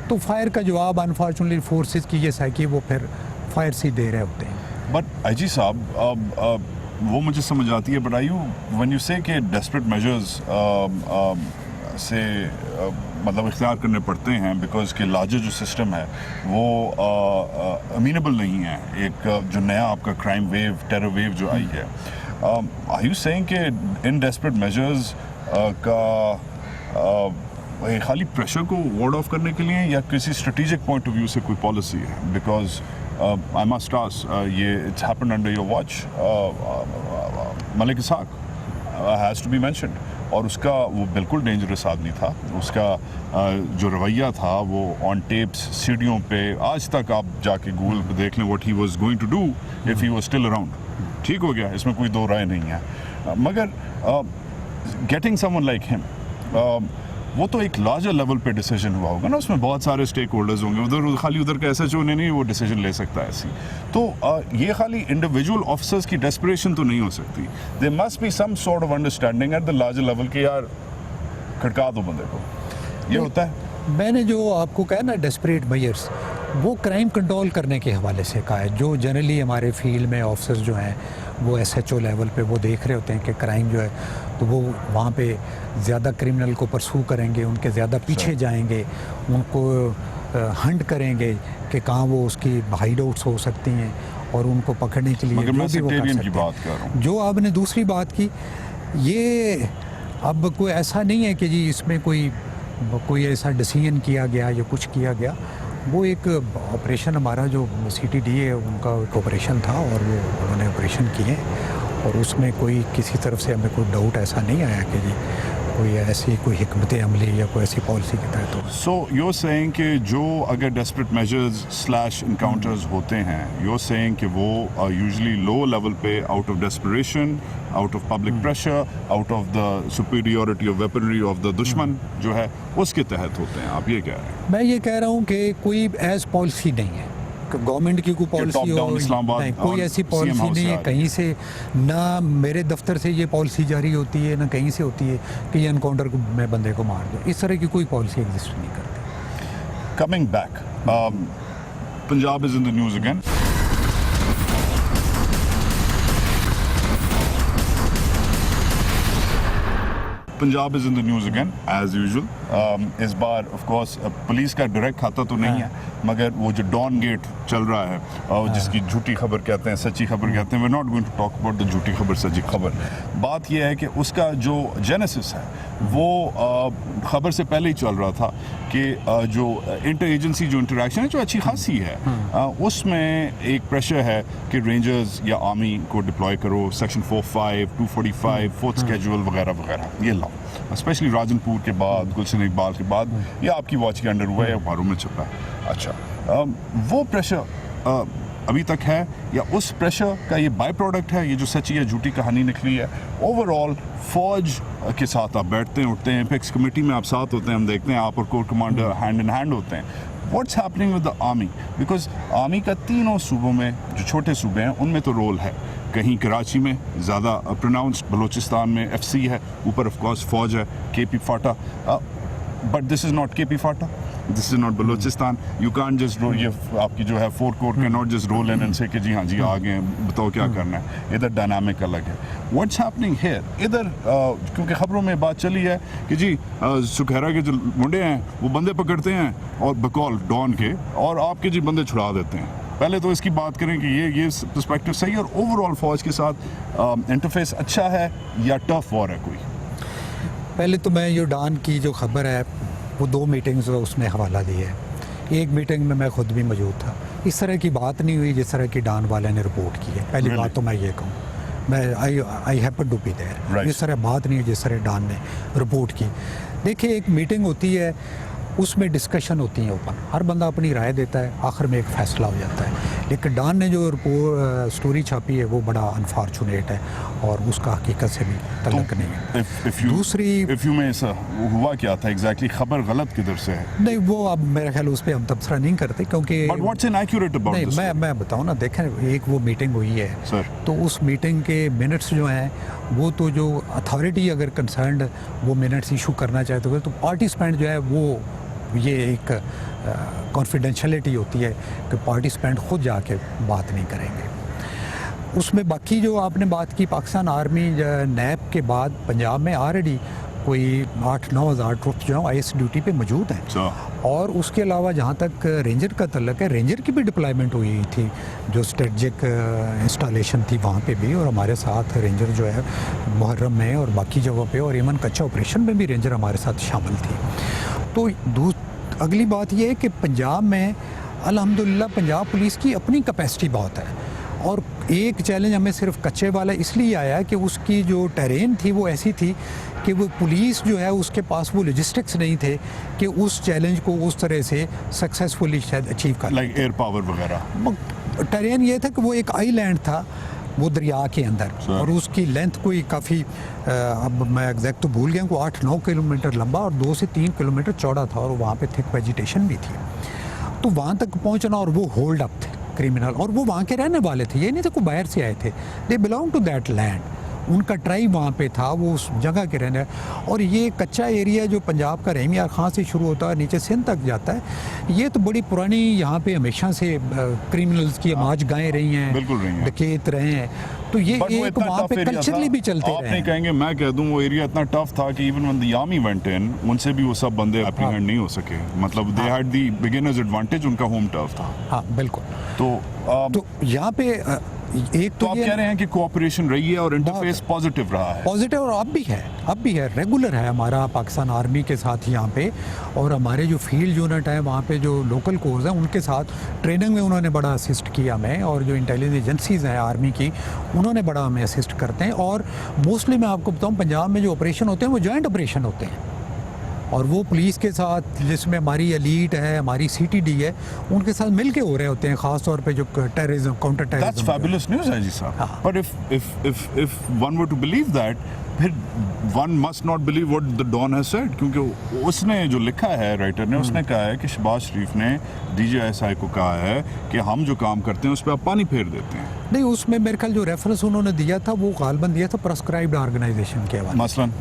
तो फायर का जवाब अनफॉर्चुनेटली फोर्सेस की ये है कि वो फिर फायर से दे रहे होते हैं। बट IG साहब, वो मुझे समझ आती है, but I you when you से कि डेस्परेट मेजर्स से मतलब इख्तियार करने पड़ते हैं बिकॉज के लार्जर जो सिस्टम है वो अमीनेबल नहीं है, एक जो नया आपका क्राइम वेव, टेरर वेव जो आई है, आर यू सेइंग कि इन डेस्परेट मेजर्स का खाली प्रेशर को वार्ड ऑफ करने के लिए या किसी स्ट्रेटेजिक पॉइंट ऑफ व्यू से कोई पॉलिसी है? बिकॉज आई मस्ट आस्क, ये it's happened under your watch, Malik Ishaq has to be mentioned, और उसका वो बिल्कुल डेंजरस आदमी था, उसका जो रवैया था वो ऑन टेप्स, सीढ़ियों पे, आज तक आप जाके गूगल पे देख लें what he was going to do if he was still around, ठीक हो गया, इसमें कोई दो राय नहीं है, मगर गेटिंग समवन लाइक हिम, वो तो एक लार्जर लेवल पे डिसीजन हुआ होगा ना, उसमें बहुत सारे स्टेक होल्डर्स होंगे, उधर खाली उधर का SHO ने नहीं वो डिसीजन ले सकता है ऐसी, तो ये खाली इंडिविजुअल ऑफिसर्स की डेस्परेशन तो नहीं हो सकती, there must be some sort of understanding at the larger level कि यार खड़का दो बंदे को, ये होता है। मैंने जो आपको कहा ना डेस्परेट मेजर्स, वो क्राइम कंट्रोल करने के हवाले से कहा है। जो जनरली हमारे फील्ड में ऑफिसर्स जो हैं वो SHO लेवल पे वो देख रहे होते हैं कि क्राइम जो है तो वो वहाँ पे ज़्यादा क्रिमिनल को परसू करेंगे, उनके ज़्यादा पीछे जाएंगे, उनको हंट करेंगे कि कहाँ वो उसकी हाइड आउट्स हो सकती हैं और उनको पकड़ने के लिए मगर मैं जो भी वो कर सेक्टेरियन की सकते हैं। बात कर रहा हूँ। जो आपने दूसरी बात की, ये अब कोई ऐसा नहीं है कि जी इसमें कोई ऐसा डिसीजन किया गया या कुछ किया गया। वो एक ऑपरेशन हमारा जो CTD है उनका एक ऑपरेशन था और वो उन्होंने ऑपरेशन किए और उसमें कोई किसी तरफ से हमें कोई डाउट ऐसा नहीं आया कि जी कोई ऐसी कोई हिकमत अमली या कोई ऐसी पॉलिसी के तहत हो। सो you're saying कि जो अगर desperate measures / encounters होते हैं, you're saying कि वो usually low level पे out of desperation, out of public pressure, out of the superiority of weaponry of the दुश्मन जो है उसके तहत होते हैं, आप ये कह रहे हैं? मैं ये कह रहा हूँ कि कोई एज पॉलिसी नहीं है, गवर्नमेंट की कोई पॉलिसी top down हो इस्लामाबाद नहीं, कोई और ऐसी CM पॉलिसी हाउस से नहीं आ है रही। कहीं से, ना मेरे दफ्तर से ये पॉलिसी जारी होती है ना कहीं से होती है कि ये एनकाउंटर में बंदे को मार दो। इस तरह की कोई पॉलिसी एग्जिस्ट नहीं करती। Coming back, Punjab is in the news again. Punjab is in the news again as usual. इस बार ऑफ कोर्स पुलिस का डायरेक्ट खाता तो नहीं है, मगर वो जो डॉन गेट चल रहा है और जिसकी झूठी खबर कहते हैं, सच्ची खबर कहते हैं, we not going to talk about the झूठी खबर सच्ची खबर। बात यह है कि उसका जो जेनेसिस है वो खबर से पहले ही चल रहा था कि जो इंटर एजेंसी जो इंटरेक्शन है जो अच्छी खासी है, उसमें एक प्रेशर है कि रेंजर्स या आर्मी को डिप्लॉय करो, सेक्शन 45, 245, फोर्थ स्केड्यूल वगैरह वगैरह ये लाओ। स्पेशली राजनपुर के बाद, गुलशन इकबाल के बाद ये आपकी वॉच के अंडर हुआ है या अखबारों में छपा है। अच्छा, वो प्रेशर अभी तक है या उस प्रेशर का ये बाय प्रोडक्ट है, ये जो सच्ची या झूठी कहानी निकली है? ओवरऑल फौज के साथ आप बैठते हैं, उठते हैं, फिक्स कमेटी में आप साथ होते हैं, हम देखते हैं आप और core commander hand in hand होते हैं। What's happening with the army? Because army का तीनों सूबों में जो छोटे सूबे हैं उनमें तो रोल है, कहीं कराची में ज़्यादा प्रोनाउंस्ड, बलूचिस्तान में FC है, ऊपर ऑफ कोर्स फौज है, KP FATA, but this is not KP FATA, this is not Balochistan. You can't just roll, ये आपकी जो है 4 core can not just roll in and से कि जी हाँ जी आ गए हैं, बताओ क्या करना है। इधर डायनामिक अलग है। What's happening here? इधर क्योंकि खबरों में बात चली है कि जी सुखैरा के जो मुंडे हैं वो बंदे पकड़ते हैं और बकौल डॉन के, और आपके जी बंदे छुड़ा देते हैं। पहले तो इसकी बात करें कि ये पर्सपेक्टिव सही है और ओवरऑल फौज के साथ इंटरफेस अच्छा है या टफ वॉर है कोई? पहले तो मैं ये डॉन की जो खबर है वो 2 मीटिंग्स उसमें हवाला दिया है। एक मीटिंग में मैं खुद भी मौजूद था, इस तरह की बात नहीं हुई जिस तरह की डॉन वाले ने रिपोर्ट की है। पहली बात तो मैं ये कहूँ, मैं I happen to be there, इस तरह बात नहीं हुई जिस तरह डॉन ने रिपोर्ट की। देखिए, एक मीटिंग होती है, उसमें डिस्कशन होती है ओपन, हर बंदा अपनी राय देता है, आखिर में एक फ़ैसला हो जाता है। लेकिन डॉन ने जो स्टोरी छापी है वो बड़ा अनफॉर्चुनेट है और उसका हकीकत से भी तल्लुक नहीं है। दूसरी इफ़ यू में ऐसा हुआ क्या था एग्जैक्टली, खबर गलत किधर से है? नहीं, वो अब मेरा ख्याल उस पर हम तबसरा नहीं करते क्योंकि but what's inaccurate about this? मैं बताऊँ ना, देखें, एक वो मीटिंग हुई है सर, तो उस मीटिंग के मिनट्स जो हैं वो तो जो अथॉरिटी अगर कंसर्न्ड वो मिनट्स इशू करना चाहते हुए तो पार्टिसिपेंट जो है वो ये एक कॉन्फिडेंशियलिटी होती है कि पार्टिसिपेंट खुद जाके बात नहीं करेंगे। उसमें बाकी जो आपने बात की, पाकिस्तान आर्मी नैप के बाद पंजाब में ऑलरेडी कोई 8-9 हज़ार ट्रुप्स जो हैं IS ड्यूटी पे मौजूद हैं। और उसके अलावा जहाँ तक रेंजर का तल्लक है, रेंजर की भी डिप्लॉयमेंट हुई थी, जो स्ट्रेटजिक इंस्टॉलेशन थी वहाँ पे भी, और हमारे साथ रेंजर जो है मुहर्रम में और बाकी जगहों पे और इवन कच्चा ऑपरेशन में भी रेंजर हमारे साथ शामिल थी। तो अगली बात यह है कि पंजाब में अल्हम्दुलिल्लाह पंजाब पुलिस की अपनी कैपेसिटी बहुत है, और एक चैलेंज हमें सिर्फ कच्चे वाला इसलिए आया कि उसकी जो टेरेन थी वो ऐसी थी कि वो पुलिस जो है उसके पास वो लॉजिस्टिक्स नहीं थे कि उस चैलेंज को उस तरह से सक्सेसफुली शायद अचीव कर, लाइक एयर पावर वगैरह। टेरेन ये था कि वो एक आईलैंड था वो दरिया के अंदर, और उसकी लेंथ कोई काफ़ी, अब मैं एग्जैक्ट तो भूल गया, को 8-9 किलोमीटर लंबा और 2 से 3 किलोमीटर चौड़ा था, और वहाँ पे थिक वेजिटेशन भी थी। तो वहाँ तक पहुँचना, और वो होल्ड अप थे क्रिमिनल, और वो वहाँ के रहने वाले थे, ये नहीं थे कोई बाहर से आए थे, they belong to that land. उनका ट्राइब वहाँ पे था, वो उस जगह के रहने। और ये कच्चा एरिया जो पंजाब का रहीम यार खां से शुरू होता है नीचे सिंध तक जाता है, ये तो बड़ी पुरानी यहाँ पे हमेशा से क्रिमिनल्स की आमाज गाएँ रही हैं, बिल्कुल रही हैं, डकैत रहे हैं। तो ये एक वहाँ पे कल्चरली भी चलते रहे। आप नहीं कहेंगे, मैं कह दूं वो एरिया इतना टफ था कि even when the army went in, उनसे भी वो सब बंदे एप्रीहेंड नहीं हो सके। मतलब they had the beginners advantage, उनका होम टर्फ था। हाँ बिल्कुल। तो यहाँ पे एक तो आप कह रहे हैं कि कोऑपरेशन रही है और इंटरफेस पॉजिटिव रहा है। पॉजिटिव, और अब भी है रेगुलर है हमारा पाकिस्तान आर्मी के साथ यहाँ पे, और हमारे जो फील्ड यूनिट है वहाँ पे जो लोकल कोर्स हैं उनके साथ ट्रेनिंग में उन्होंने बड़ा असिस्ट किया हमें, और जो इंटेलिजेंस एजेंसीज़ हैं आर्मी की उन्होंने बड़ा हमें असिस्ट करते हैं। और मोस्टली मैं आपको बताऊँ पंजाब में जो ऑपरेशन होते हैं वो जॉइंट ऑपरेशन होते हैं, और वो पुलिस के साथ जिसमें हमारी एलीट है, हमारी CTD है, उनके साथ मिल के हो रहे होते हैं, ख़ास तौर पे जो terrorism, counter terrorism. That's fabulous news है जी साहब। But if one were to believe that, फिर one must not believe what the Don has said, क्योंकि उसने जो लिखा है, राइटर ने, उसने कहा है कि शहबाज शरीफ ने DGSI को कहा है कि हम जो काम करते हैं उस पर आप पानी फेर देते हैं। नहीं, उसमें मेरे ख्याल जो रेफरेंस उन्होंने दिया था वो गालबन दिया था प्रेस्क्राइब्ड ऑर्गेनाइजेशन के हवाले। मसलन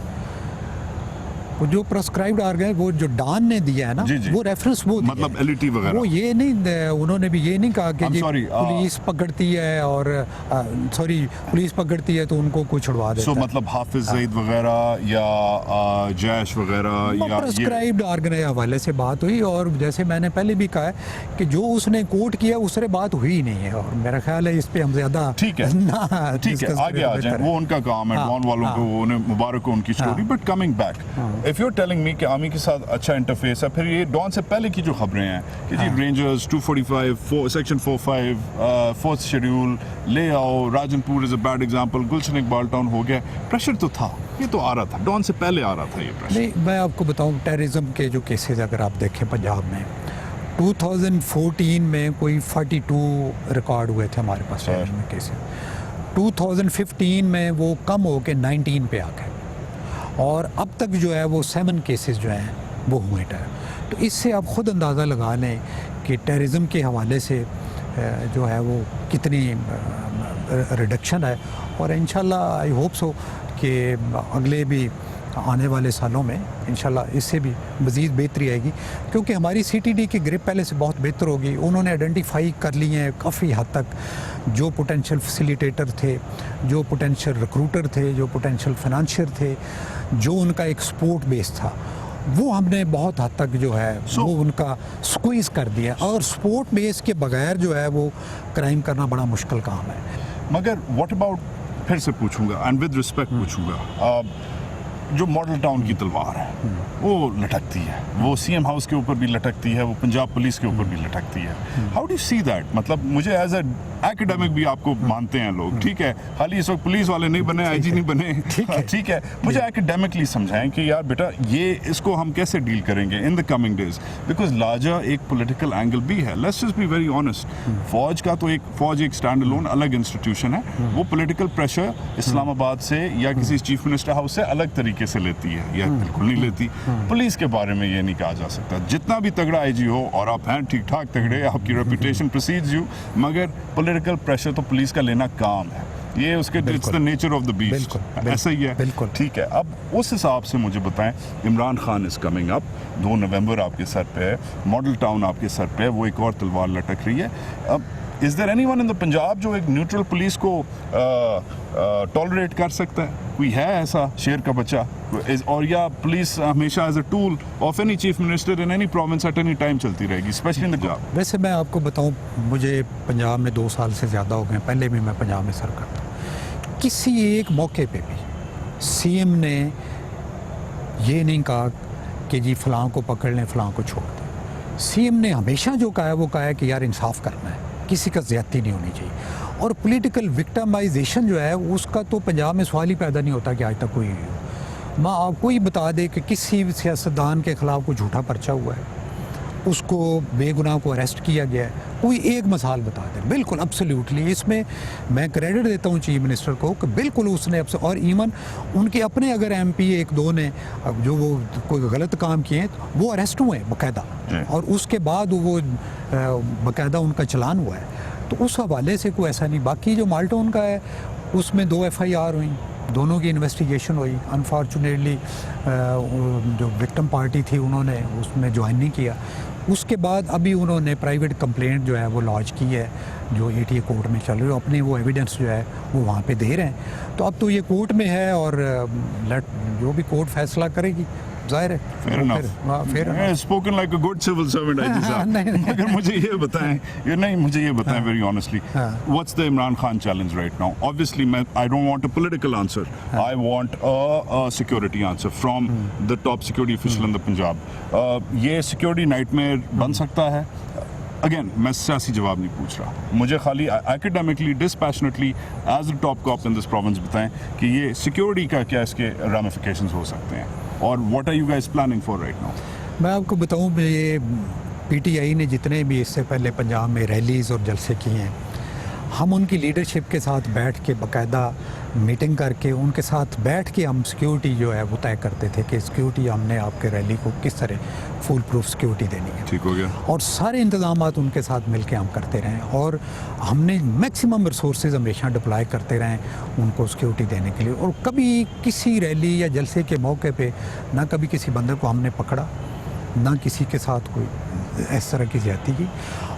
वो जो प्रेस्क्राइब्ड ऑर्गेनाइजेशन, वो जो डॉन ने दिया है ना, जी, जी। वो रेफरेंस वो मतलब LET वगैरह, वो ये नहीं, उन्होंने भी ये नहीं कहा कि ये sorry, पुलिस पकड़ती है और पुलिस पकड़ती है तो उनको कुछ छुड़वा देता है। मतलब हाफिज सईद वगैरह या जैश वगैरह या प्रेस्क्राइब्ड ऑर्गेनाइजेशन हवाले से बात हुई, और जैसे मैंने पहले भी कहा है कि जो उसने कोट किया उससे बात हुई ही नहीं है, और मेरा ख्याल है इस पे हम ज्यादा ठीक है आगे आ जाए, वो उनका काम है, डॉन वालों को, उन्हें मुबारक हो उनकी story. But coming back, if you are telling me कि आर्मी के साथ अच्छा इंटरफेस है, फिर ये डॉन से पहले की जो खबरें हैं कि जी रेंजर्स 245 सेक्शन 45 फोर्थ शेड्यूल ले आओ, Rajanpur is a bad example, Gulshan Iqbal town हो गया, प्रेशर तो था, ये तो आ रहा था, डॉन से पहले आ रहा था ये प्रेशर। नहीं, मैं आपको बताऊं टेररिज्म के जो केसेस अगर आप देखें पंजाब में 2014 में कोई 42 रिकॉर्ड हुए थे हमारे पास टेररिज्म केसेस, 2015 में वो कम हो के 19 पे आ गए, और अब तक जो है वो 7 केसेस जो हैं वो हुए थे। तो इससे आप ख़ुद अंदाज़ा लगा लें कि टेररिज्म के हवाले से जो है वो कितनी रिडक्शन है, और इंशाल्लाह आई होप सो कि अगले भी आने वाले सालों में इंशाल्लाह इससे भी मज़ीद बेहतरी आएगी, क्योंकि हमारी CTD की ग्रिप पहले से बहुत बेहतर होगी। उन्होंने आइडेंटिफाई कर लिए हैं काफ़ी हद तक जो पोटेंशियल फैसिलिटेटर थे, जो पोटेंशियल रिक्रूटर थे, जो पोटेंशियल फाइनेंशियर थे, जो उनका एक सपोर्ट बेस था, वो हमने बहुत हद तक जो है वो उनका स्क्वीज़ कर दिया, और सपोर्ट बेस के बगैर जो है वो क्राइम करना बड़ा मुश्किल काम है। मगर व्हाट अबाउट, फिर से पूछूंगा एंड विद रिस्पेक्ट पूछूंगा, जो मॉडल टाउन की तलवार है वो लटकती है, वो CM हाउस के ऊपर भी लटकती है, वो पंजाब पुलिस के ऊपर भी लटकती है। How do you see that? मतलब मुझे एज ए एकेडमिक भी आपको मानते हैं लोग, ठीक है, हालांकि इस वक्त पुलिस वाले नहीं बने, IG नहीं बने, ठीक है, मुझे एकेडमिकली समझाएं कि यार बेटा ये इसको हम कैसे डील करेंगे in the coming days, because larger एक पॉलिटिकल एंगल भी है। Let's just be very honest, फौज का तो फौज एक स्टैंड अलोन अलग इंस्टीट्यूशन है, वो पॉलिटिकल प्रेशर इस्लामाबाद से या किसी चीफ मिनिस्टर हाउस से अलग तरीके से लेती है या बिल्कुल नहीं लेती। पुलिस के बारे में ये नहीं कहा जा सकता, जितना भी तगड़ा IG हो, और आप हैं ठीक ठाक तगड़े, आपकी रेपुटेशन प्रीसीड्स यू, मगर पॉलिटिकल प्रेशर तो पुलिस का लेना काम है, ये उसके it's the nature of the beast, ऐसा ही है। ठीक है, अब उस हिसाब से मुझे बताएं, Imran Khan is coming up, 2 नवंबर आपके सर पे है, मॉडल टाउन आपके सर पे है, वो एक और तलवार लटक रही है। अब is there anyone in the Punjab जो एक न्यूट्रल पुलिस को टॉलरेट कर सकता है? कोई है ऐसा शेर का बच्चा? और या पुलिस हमेशा as a tool of any chief minister in any province at any time चलती रहेगी, स्पेशली इन द पंजाब? वैसे मैं आपको बताऊं, मुझे पंजाब में 2 साल से ज़्यादा हो गए, पहले भी मैं पंजाब में सर करता हूँ, किसी एक मौके पे भी CM ने ये नहीं कहा कि जी फ़लाँ को पकड़ लें, फ़लाँ को छोड़ दें। CM ने हमेशा जो कहा है वो कहा है कि यार इंसाफ करना है, किसी का ज़्यादती नहीं होनी चाहिए, और पॉलिटिकल विक्टिमाइजेशन जो है उसका तो पंजाब में सवाल ही पैदा नहीं होता कि आज तक कोई आपको ही बता दे कि किसी सियासतदान के ख़िलाफ़ कोई झूठा पर्चा हुआ है, उसको बेगुनाह को अरेस्ट किया गया है, कोई एक मिसाल बता दें। बिल्कुल एब्सोल्युटली, इसमें मैं क्रेडिट देता हूँ चीफ मिनिस्टर को कि बिल्कुल उसने और इवन उनके अपने अगर MP 1-2 ने जो वो कोई गलत काम किए वो अरेस्ट हुए बाकायदा, और उसके बाद वो बाकायदा उनका चलान हुआ है, तो उस हवाले से कोई ऐसा नहीं। बाकी जो माल्टा उनका है उसमें 2 FIR हुई, दोनों की इन्वेस्टिगेशन हुई। अनफॉर्चुनेटली जो विक्टिम पार्टी थी उन्होंने उसमें ज्वाइन नहीं किया। उसके बाद अभी उन्होंने प्राइवेट कंप्लेंट जो है वो लॉन्च की है, जो एटीए कोर्ट में चल रही है। अपने वो एविडेंस जो है वो वहाँ पे दे रहे हैं। तो अब तो ये कोर्ट में है और जो भी कोर्ट फैसला करेगी जाहिर है। Fair enough. Spoken like a good civil servant, IG साहब। मगर मुझे ये बताएं very honestly, what's the Imran Khan challenge right now? Obviously, I don't want a political answer. I want a security answer from the top security official in the Punjab. ये security nightmare बन सकता है? Again, मैं सियासी जवाब नहीं पूछ रहा, मुझे खाली academically, dispassionately, as the top cop in this province बताएं कि ये security का क्या इसके ramifications हो सकते हैं और what are you guys planning for right now? मैं आपको बताऊं, ये पीटीआई ने जितने भी इससे पहले पंजाब में रैलीज़ और जलसे किए हैं, हम उनकी लीडरशिप के साथ बैठ के बाकायदा मीटिंग करके उनके साथ बैठ के हम सिक्योरिटी जो है वो तय करते थे कि सिक्योरिटी हमने आपके रैली को किस तरह फुल प्रूफ सिक्योरिटी देनी है। ठीक हो गया। और सारे इंतजामात उनके साथ मिल के हम करते रहें और हमने मैक्सिमम रिसोर्सेज हमेशा डिप्लॉय करते रहें उनको सिक्योरिटी देने के लिए। और कभी किसी रैली या जलसे के मौके पे ना कभी किसी बंदे को हमने पकड़ा, ना किसी के साथ कोई इस तरह की ज्यादती की।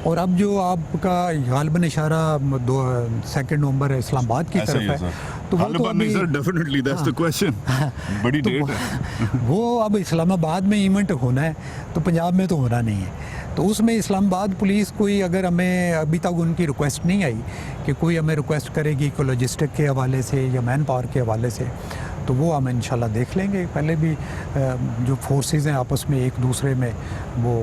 और अब जो आपका गालिबन इशारा 2 नवंबर इस्लामाबाद की तरफ है, तो वो तो अभी डेफिनेटली दैट्स द क्वेश्चन, बड़ी डेट है। वो अब इस्लामाबाद में इवेंट होना है तो पंजाब में तो होना नहीं है। तो उसमें इस्लामाबाद पुलिस कोई अगर हमें अभी तक उनकी रिक्वेस्ट नहीं आई कि कोई हमें रिक्वेस्ट करेगी को लॉजिस्टिक के हवाले से या मैन पावर के हवाले से, तो वो हम इंशाल्लाह देख लेंगे। पहले भी जो फोर्सेस हैं आपस में एक दूसरे में वो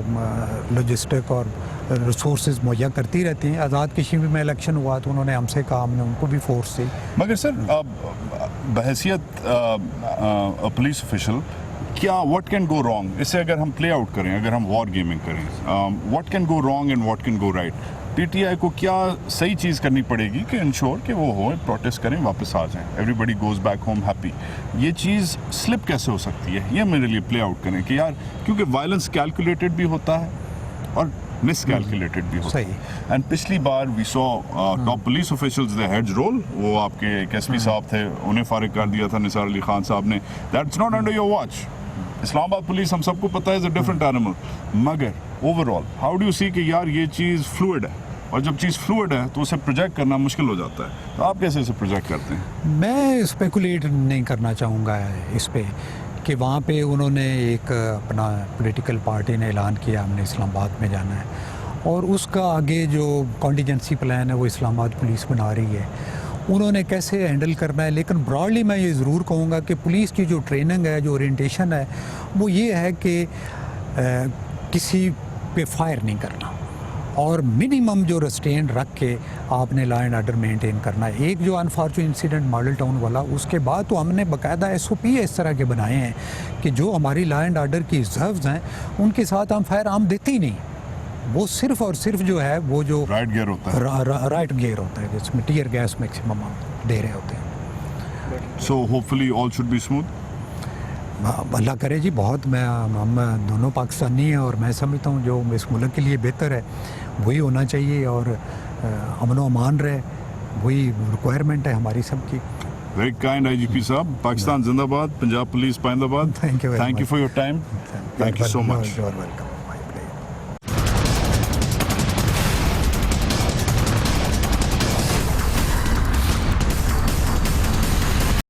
लॉजिस्टिक और रिसोर्सेज मुहैया करती रहती हैं। आज़ाद कश्मीर में इलेक्शन हुआ तो उन्होंने हमसे कहा, हमने उनको भी फोर्स दी। मगर सर बहैसियत पुलिस ऑफिशियल क्या व्हाट कैन गो रॉन्ग, इससे अगर हम प्ले आउट करें, अगर हम वॉर गेमिंग करें, what can go wrong and what can go right? PTI को क्या सही चीज़ करनी पड़ेगी कि इंश्योर कि वो हो, प्रोटेस्ट करें, वापस आ जाएं, everybody goes back home happy? ये चीज़ स्लिप कैसे हो सकती है, ये मेरे लिए प्ले आउट करें कि यार, क्योंकि वायलेंस कैलकुलेटेड भी होता है और मिसकैलकुलेटेड भी होता है। एंड पिछली बार we saw top police officials they heads role, वो आपके एक एसपी साहब थे, उन्हें फारिग कर दिया था निसार अली खान साहब ने। That's not under your watch. Islamabad police हम सबको पता है इज अ डिफरेंट एनिमल, मगर overall how do you see कि यार ये चीज़ फ्लूइड है, और जब चीज़ फ्लूइड है तो उसे प्रोजेक्ट करना मुश्किल हो जाता है। तो आप कैसे इसे प्रोजेक्ट करते हैं? मैं स्पेकुलेट नहीं करना चाहूँगा इस पे कि वहाँ पे उन्होंने एक अपना पॉलिटिकल पार्टी ने ऐलान किया हमने इस्लामाबाद में जाना है, और उसका आगे जो कॉन्टीजेंसी प्लान है वो इस्लामाबाद पुलिस बना रही है, उन्होंने कैसे हैंडल करना है। लेकिन ब्रॉडली मैं ये ज़रूर कहूँगा कि पुलिस की जो ट्रेनिंग है, जो ओरिएंटेशन है, वो ये है कि किसी पे फायर नहीं करना और मिनिमम जो रेस्ट्रेंट रख के आपने लॉ एंड ऑर्डर मेंटेन करना है। एक जो अनफॉर्चुनेट इंसिडेंट मॉडल टाउन वाला, उसके बाद तो हमने बाकायदा एसओपी इस तरह के बनाए हैं कि जो हमारी लॉ एंड ऑर्डर की रिजर्व्स हैं उनके साथ हम फायर आर्म देते ही नहीं। वो सिर्फ और सिर्फ जो है वो जो राइट गियर होता है, राइट गियर होता है जिसमें टीयर गैस मैक्सिमम हम दे रहे होते हैं। So hopefully all should be smooth. अल्लाह करे जी। बहुत हम दोनों पाकिस्तानी हैं और मैं समझता हूँ जो इस मुल्क के लिए बेहतर है वही होना चाहिए और अमन व अमान रहे, वही रिक्वायरमेंट है हमारी सबकी। वेरी काइंड IGP साहब। पाकिस्तान जिंदाबाद, पंजाब पुलिस पाइंदाबाद। Thank you for your time, thank you so much. You are welcome.